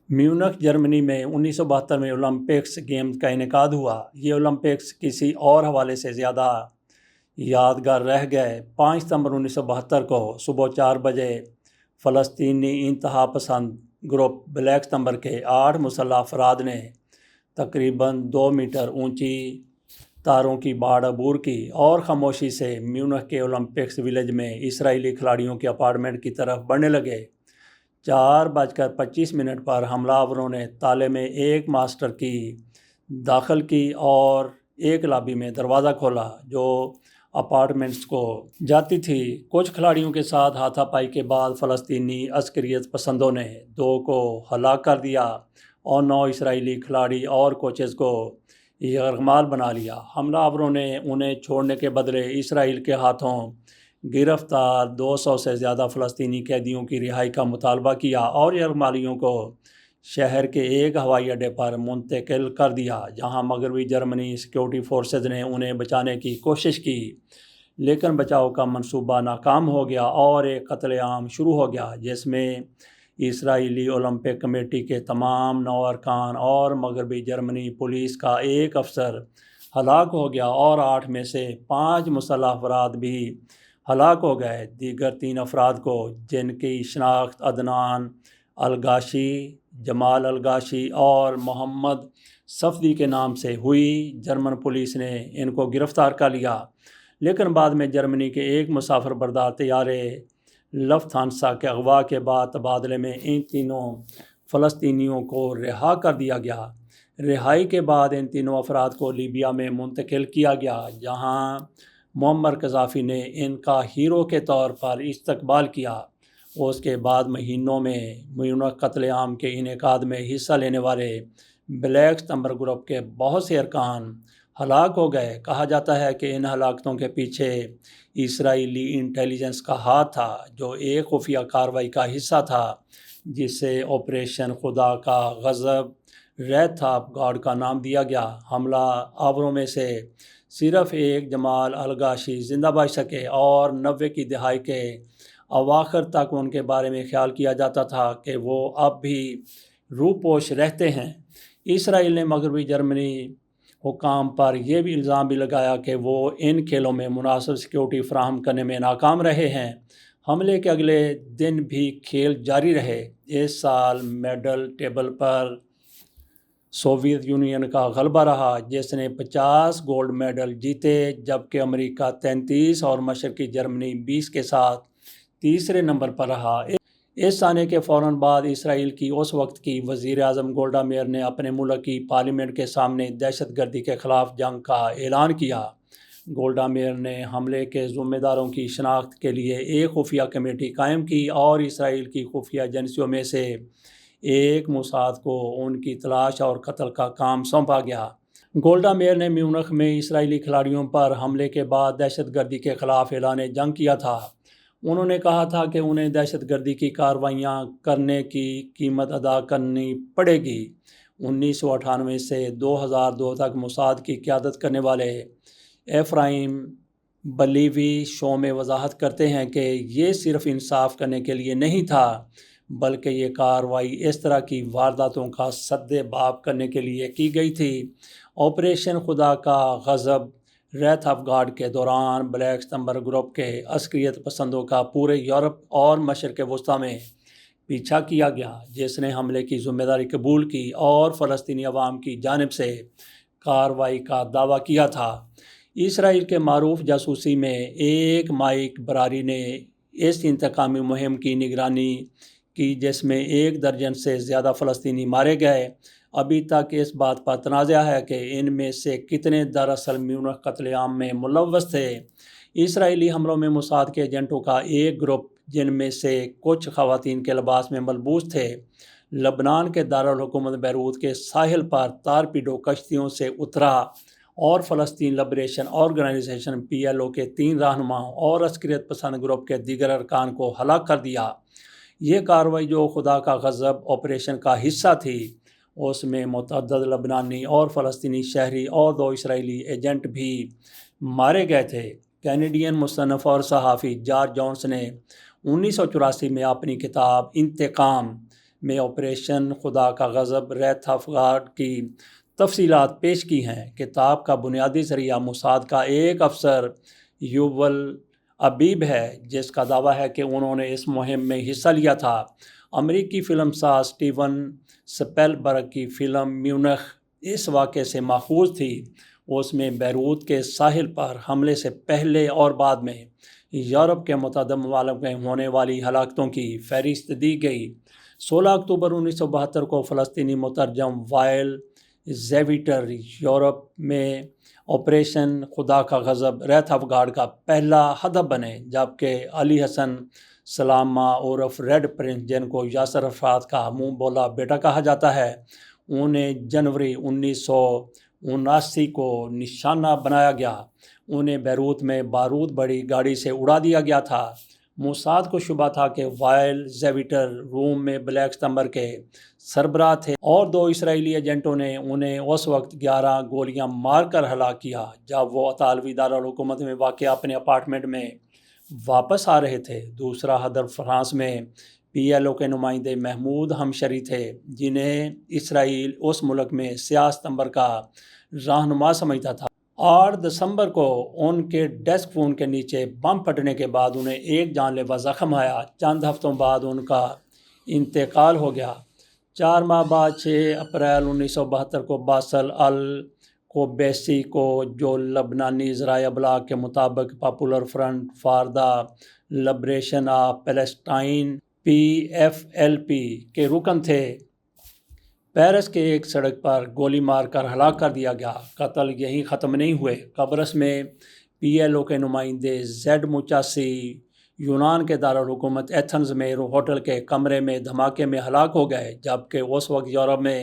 میونخ جرمنی میں 1972 میں Olympics games کا انعقاد ہوا۔ یہ اولمپکس کسی اور حوالے سے زیادہ یادگار رہ گئے۔ 5 ستمبر 1972 کو صبح 4 بجے فلسطینی انتہا پسند گروپ بلیک ستمبر کے 8 مسلح افراد نے تقریباً 2 میٹر اونچی تاروں کی باڑ عبور کی اور خاموشی سے میونخ کے اولمپکس ولیج میں اسرائیلی کھلاڑیوں کے اپارٹمنٹ کی طرف بڑھنے لگے۔ 4:25 پر حملہ آوروں نے تالے میں ایک ماسٹر کی داخل کی اور ایک لابی میں دروازہ کھولا جو اپارٹمنٹس کو جاتی تھی۔ کچھ کھلاڑیوں کے ساتھ ہاتھا پائی کے بعد فلسطینی عسکریت پسندوں نے 2 کو ہلاک کر دیا اور 9 اسرائیلی کھلاڑی اور کوچز کو یرغمال بنا لیا۔ حملہ آوروں نے انہیں چھوڑنے کے بدلے اسرائیل کے ہاتھوں گرفتار 200 سے زیادہ فلسطینی قیدیوں کی رہائی کا مطالبہ کیا اور یرغمالیوں کو شہر کے ایک ہوائی اڈے پر منتقل کر دیا، جہاں مغربی جرمنی سیکیورٹی فورسز نے انہیں بچانے کی کوشش کی، لیکن بچاؤ کا منصوبہ ناکام ہو گیا اور ایک قتل عام شروع ہو گیا جس میں اسرائیلی اولمپک کمیٹی کے تمام 9 ارکان اور مغربی جرمنی پولیس کا ایک افسر ہلاک ہو گیا اور 8 میں سے 5 مسلح افراد بھی ہلاک ہو گئے۔ دیگر 3 افراد کو، جن کی شناخت عدنان الغاشی، جمال الغاشی اور محمد صفدی کے نام سے ہوئی، جرمن پولیس نے ان کو گرفتار کر لیا، لیکن بعد میں جرمنی کے ایک مسافر بردار طیارے لفتھانسا کے اغوا کے بعد تبادلے میں ان تینوں فلسطینیوں کو رہا کر دیا گیا۔ رہائی کے بعد ان تینوں افراد کو لیبیا میں منتقل کیا گیا، جہاں معمر قذافی نے ان کا ہیرو کے طور پر استقبال کیا۔ اس کے بعد مہینوں میں میونخ قتل عام کے انعقاد میں حصہ لینے والے بلیک ستمبر گروپ کے بہت سے ارکان ہلاک ہو گئے۔ کہا جاتا ہے کہ ان ہلاکتوں کے پیچھے اسرائیلی انٹیلیجنس کا ہاتھ تھا، جو ایک خفیہ کارروائی کا حصہ تھا جسے آپریشن خدا کا غضب ریتھ آف گاڈ کا نام دیا گیا۔ حملہ آوروں میں سے صرف ایک جمال الغاشی زندہ بچ سکے اور 90 کی دہائی کے اواخر تک ان کے بارے میں خیال کیا جاتا تھا کہ وہ اب بھی روپوش رہتے ہیں۔ اسرائیل نے مغربی جرمنی حکام پر یہ بھی الزام بھی لگایا کہ وہ ان کھیلوں میں مناسب سیکیورٹی فراہم کرنے میں ناکام رہے ہیں۔ حملے کے اگلے دن بھی کھیل جاری رہے۔ اس سال میڈل ٹیبل پر سوویت یونین کا غلبہ رہا، جس نے 50 گولڈ میڈل جیتے، جبکہ امریکہ 33 اور مشرقی جرمنی 20 کے ساتھ تیسرے نمبر پر رہا۔ اس سانے کے فوراً بعد اسرائیل کی اس وقت کی وزیر اعظم گولڈا میئر نے اپنے ملک کی پارلیمنٹ کے سامنے دہشت گردی کے خلاف جنگ کا اعلان کیا۔ گولڈا میئر نے حملے کے ذمہ داروں کی شناخت کے لیے ایک خفیہ کمیٹی قائم کی اور اسرائیل کی خفیہ ایجنسیوں میں سے ایک موساد کو ان کی تلاش اور قتل کا کام سونپا گیا۔ گولڈا میئر نے میونخ میں اسرائیلی کھلاڑیوں پر حملے کے بعد دہشت گردی کے خلاف اعلان جنگ کیا تھا۔ انہوں نے کہا تھا کہ انہیں دہشت گردی کی کارروائیاں کرنے کی قیمت ادا کرنی پڑے گی۔ 1998 سے 2002 تک موساد کی قیادت کرنے والے ایفرائیم بلیوی شو میں وضاحت کرتے ہیں کہ یہ صرف انصاف کرنے کے لیے نہیں تھا، بلکہ یہ کارروائی اس طرح کی وارداتوں کا سد باب کرنے کے لیے کی گئی تھی۔ آپریشن خدا کا غضب ریتھ آف گاڈ کے دوران بلیک ستمبر گروپ کے عسکریت پسندوں کا پورے یورپ اور مشرق وسطیٰ میں پیچھا کیا گیا، جس نے حملے کی ذمہ داری قبول کی اور فلسطینی عوام کی جانب سے کارروائی کا دعویٰ کیا تھا۔ اسرائیل کے معروف جاسوسی میں ایک مائک براری نے اس انتقامی مہم کی نگرانی کی، جس میں 1 درجن سے زیادہ فلسطینی مارے گئے۔ ابھی تک اس بات پر تنازع ہے کہ ان میں سے کتنے دراصل میونخ قتل عام میں ملوث تھے۔ اسرائیلی حملوں میں موساد کے ایجنٹوں کا ایک گروپ، جن میں سے کچھ خواتین کے لباس میں ملبوس تھے، لبنان کے دارالحکومت بیروت کے ساحل پر تارپیڈو کشتیوں سے اترا اور فلسطین لبریشن آرگنائزیشن PLO کے 3 رہنماؤں اور عسکریت پسند گروپ کے دیگر ارکان کو ہلاک کر دیا۔ یہ کارروائی، جو خدا کا غضب آپریشن کا حصہ تھی، اس میں متعدد لبنانی اور فلسطینی شہری اور 2 اسرائیلی ایجنٹ بھی مارے گئے تھے۔ کینیڈین مصنف اور صحافی جارج جونز نے 1984 میں اپنی کتاب انتقام میں آپریشن خدا کا غضب ریت افغان کی تفصیلات پیش کی ہیں۔ کتاب کا بنیادی ذریعہ موساد کا ایک افسر یوول ابیب ہے، جس کا دعویٰ ہے کہ انہوں نے اس مہم میں حصہ لیا تھا۔ امریکی فلم ساز اسٹیون سپیلبرگ کی فلم میونخ اس واقعے سے ماخوذ تھی۔ اس میں بیروت کے ساحل پر حملے سے پہلے اور بعد میں یورپ کے متعدد ممالک میں ہونے والی ہلاکتوں کی فہرست دی گئی۔ 16 اکتوبر 1972 کو فلسطینی مترجم وائل زیویٹر یورپ میں آپریشن خدا کا غضب ریت افغان کا پہلا ہدف بنے، جبکہ علی حسن سلامہ عرف ریڈ پرنس، جن کو یاسر عرفات کا منہ بولا بیٹا کہا جاتا ہے، انہیں جنوری 1979 کو نشانہ بنایا گیا۔ انہیں بیروت میں بارود بڑی گاڑی سے اڑا دیا گیا تھا۔ موساد کو شبہ تھا کہ وائل زیویٹر روم میں بلیک ستمبر کے سربراہ تھے، اور 2 اسرائیلی ایجنٹوں نے انہیں اس وقت 11 گولیاں مار کر ہلاک کیا جب وہ اطالوی دارالحکومت میں واقع اپنے اپارٹمنٹ میں واپس آ رہے تھے۔ دوسرا ہدف فرانس میں PLO کے نمائندے محمود ہمشری تھے، جنہیں اسرائیل اس ملک میں سیاہ ستمبر کا رہنما سمجھتا تھا۔ 8 دسمبر کو ان کے ڈیسک فون کے نیچے بم پھٹنے کے بعد انہیں ایک جان لیوا زخم آیا۔ چند ہفتوں بعد ان کا انتقال ہو گیا۔ 4 ماہ بعد 6 اپریل 1972 کو باسل القبیسی کو، جو لبنانی ذرائع ابلاغ کے مطابق popular front for the liberation of Palestine PFLP کے رکن تھے، پیرس کے ایک سڑک پر گولی مار کر ہلاک کر دیا گیا۔ قتل یہیں ختم نہیں ہوئے۔ قبرص میں PLO کے نمائندے زیڈ موچاسی یونان کے دارالحکومت ایتھنز میں ہوٹل کے کمرے میں دھماکے میں ہلاک ہو گئے، جبکہ اس وقت یورپ میں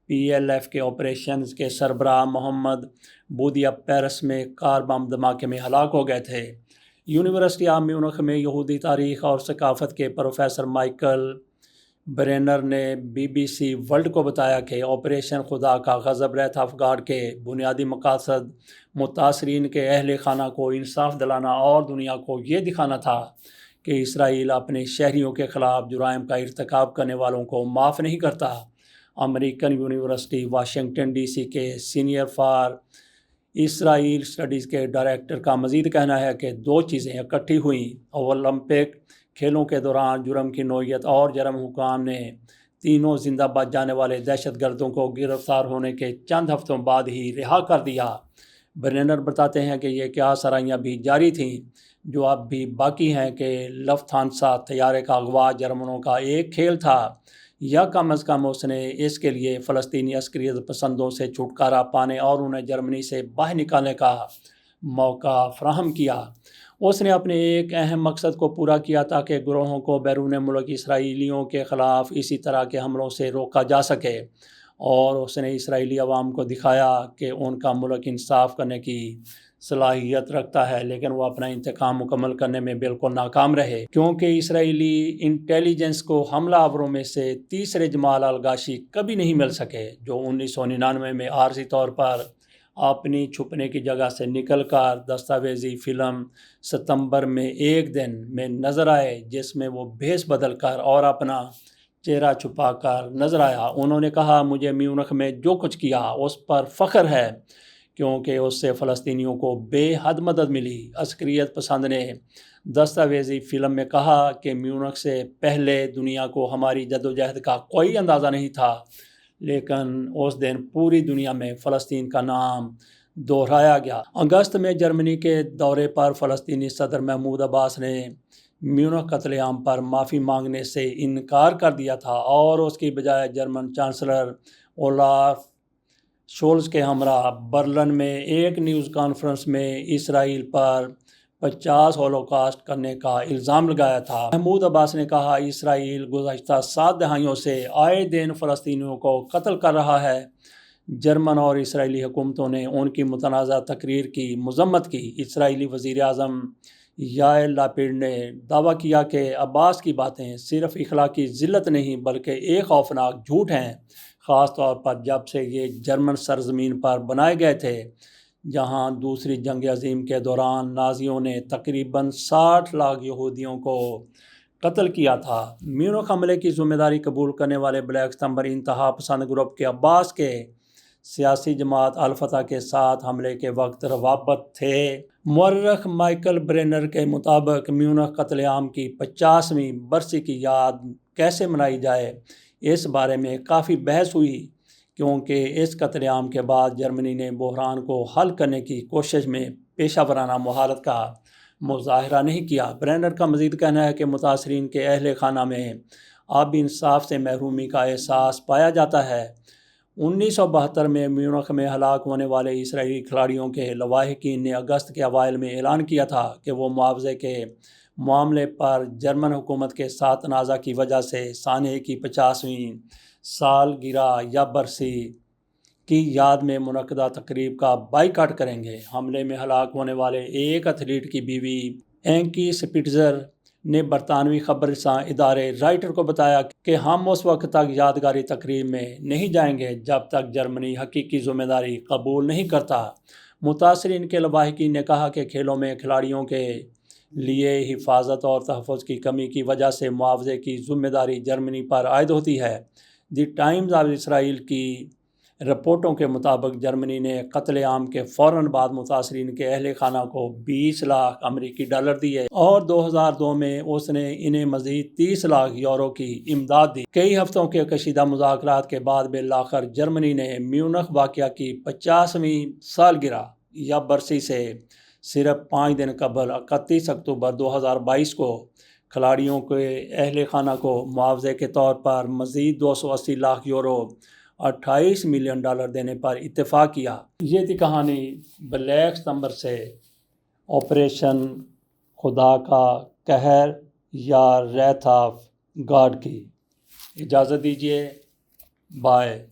PLF کے آپریشنز کے سربراہ محمد بودیا پیرس میں کار بم دھماکے میں ہلاک ہو گئے تھے۔ یونیورسٹی آف میونخ میں یہودی تاریخ اور ثقافت کے پروفیسر مائیکل برینر نے BBC ورلڈ کو بتایا کہ آپریشن خدا کا غضب ریت افغان کے بنیادی مقاصد متاثرین کے اہل خانہ کو انصاف دلانا اور دنیا کو یہ دکھانا تھا کہ اسرائیل اپنے شہریوں کے خلاف جرائم کا ارتکاب کرنے والوں کو معاف نہیں کرتا۔ امریکن یونیورسٹی واشنگٹن DC کے سینئر فار اسرائیل اسٹڈیز کے ڈائریکٹر کا مزید کہنا ہے کہ 2 چیزیں اکٹھی ہوئیں۔ اولمپک کھیلوں کے دوران جرم کی نوعیت اور جرم حکام نے تینوں زندہ بچ جانے والے دہشت گردوں کو گرفتار ہونے کے چند ہفتوں بعد ہی رہا کر دیا۔ برینر بتاتے ہیں کہ یہ کیا سرائیاں بھی جاری تھیں جو اب بھی باقی ہیں کہ لفتھانسا طیارے کا اغوا جرمنوں کا ایک کھیل تھا، یا کم از کم اس نے اس کے لیے فلسطینی عسکریت پسندوں سے چھٹکارا پانے اور انہیں جرمنی سے باہر نکالنے کا موقع فراہم کیا۔ اس نے اپنے ایک اہم مقصد کو پورا کیا تاکہ گروہوں کو بیرون ملک اسرائیلیوں کے خلاف اسی طرح کے حملوں سے روکا جا سکے، اور اس نے اسرائیلی عوام کو دکھایا کہ ان کا ملک انصاف کرنے کی صلاحیت رکھتا ہے، لیکن وہ اپنا انتقام مکمل کرنے میں بالکل ناکام رہے، کیونکہ اسرائیلی انٹیلیجنس کو حملہ آوروں میں سے تیسرے جمال الغاشی کبھی نہیں مل سکے، جو 1999 میں عارضی طور پر اپنی چھپنے کی جگہ سے نکل کر دستاویزی فلم ستمبر میں ایک دن میں نظر آئے، جس میں وہ بھیس بدل کر اور اپنا چہرہ چھپا کر نظر آیا۔ انہوں نے کہا، مجھے میونخ میں جو کچھ کیا اس پر فخر ہے، کیونکہ اس سے فلسطینیوں کو بے حد مدد ملی۔ عسکریت پسند نے دستاویزی فلم میں کہا کہ میونخ سے پہلے دنیا کو ہماری جدوجہد کا کوئی اندازہ نہیں تھا، لیکن اس دن پوری دنیا میں فلسطین کا نام دہرایا گیا۔ اگست میں جرمنی کے دورے پر فلسطینی صدر محمود عباس نے میونخ قتل عام پر معافی مانگنے سے انکار کر دیا تھا، اور اس کی بجائے جرمن چانسلر اولاف شولز کے ہمراہ برلن میں ایک نیوز کانفرنس میں اسرائیل پر 50 ہولوکاسٹ کرنے کا الزام لگایا تھا۔ محمود عباس نے کہا، اسرائیل گزشتہ 7 دہائیوں سے آئے دن فلسطینیوں کو قتل کر رہا ہے۔ جرمن اور اسرائیلی حکومتوں نے ان کی متنازع تقریر کی مذمت کی۔ اسرائیلی وزیر اعظم یائر لاپیڈ نے دعویٰ کیا کہ عباس کی باتیں صرف اخلاقی ذلت نہیں بلکہ ایک خوفناک جھوٹ ہیں، خاص طور پر جب سے یہ جرمن سرزمین پر بنائے گئے تھے، جہاں دوسری جنگ عظیم کے دوران نازیوں نے تقریباً 60 لاکھ یہودیوں کو قتل کیا تھا۔ میونخ حملے کی ذمہ داری قبول کرنے والے بلیک ستمبر انتہا پسند گروپ کے عباس کے سیاسی جماعت الفتح کے ساتھ حملے کے وقت روابط تھے۔ مورخ مائیکل برینر کے مطابق میونخ قتل عام کی 50ویں برسی کی یاد کیسے منائی جائے، اس بارے میں کافی بحث ہوئی، کیونکہ اس قتل عام کے بعد جرمنی نے بحران کو حل کرنے کی کوشش میں پیشہ ورانہ مہارت کا مظاہرہ نہیں کیا۔ برینر کا مزید کہنا ہے کہ متاثرین کے اہل خانہ میں اب انصاف سے محرومی کا احساس پایا جاتا ہے۔ 1972 میں میونخ میں ہلاک ہونے والے اسرائیلی کھلاڑیوں کے لواحقین نے اگست کے اوائل میں اعلان کیا تھا کہ وہ معاوضے کے معاملے پر جرمن حکومت کے ساتھ تنازع کی وجہ سے سانحے کی 50ویں سالگرہ یا برسی کی یاد میں منعقدہ تقریب کا بائیکاٹ کریں گے۔ حملے میں ہلاک ہونے والے ایک ایتھلیٹ کی بیوی اینکی سپٹزر نے برطانوی خبر رساں ادارے رائٹر کو بتایا کہ ہم اس وقت تک یادگاری تقریب میں نہیں جائیں گے جب تک جرمنی حقیقی ذمہ داری قبول نہیں کرتا۔ متاثرین کے لواحقین نے کہا کہ کھیلوں میں کھلاڑیوں کے لیے حفاظت اور تحفظ کی کمی کی وجہ سے معاوضے کی ذمہ داری جرمنی پر عائد ہوتی ہے۔ دی ٹائمز آف اسرائیل کی رپورٹوں کے مطابق جرمنی نے قتل عام کے فوراً بعد متاثرین کے اہل خانہ کو 20 لاکھ امریکی ڈالر دیے اور 2002 میں اس نے انہیں مزید 30 لاکھ یورو کی امداد دی۔ کئی ہفتوں کے کشیدہ مذاکرات کے بعد بالآخر جرمنی نے میونخ واقعہ کی 50ویں سالگرہ یا برسی سے صرف 5 دن قبل 31 اکتوبر 2022 کو کھلاڑیوں کے اہل خانہ کو معاوضے کے طور پر مزید 280 لاکھ یورو 28 ملین ڈالر دینے پر اتفاق کیا۔ یہ تھی کہانی بلیک ستمبر سے آپریشن خدا کا قہر یا ریتھ آف گاڈ کی۔ اجازت دیجیے، بائے۔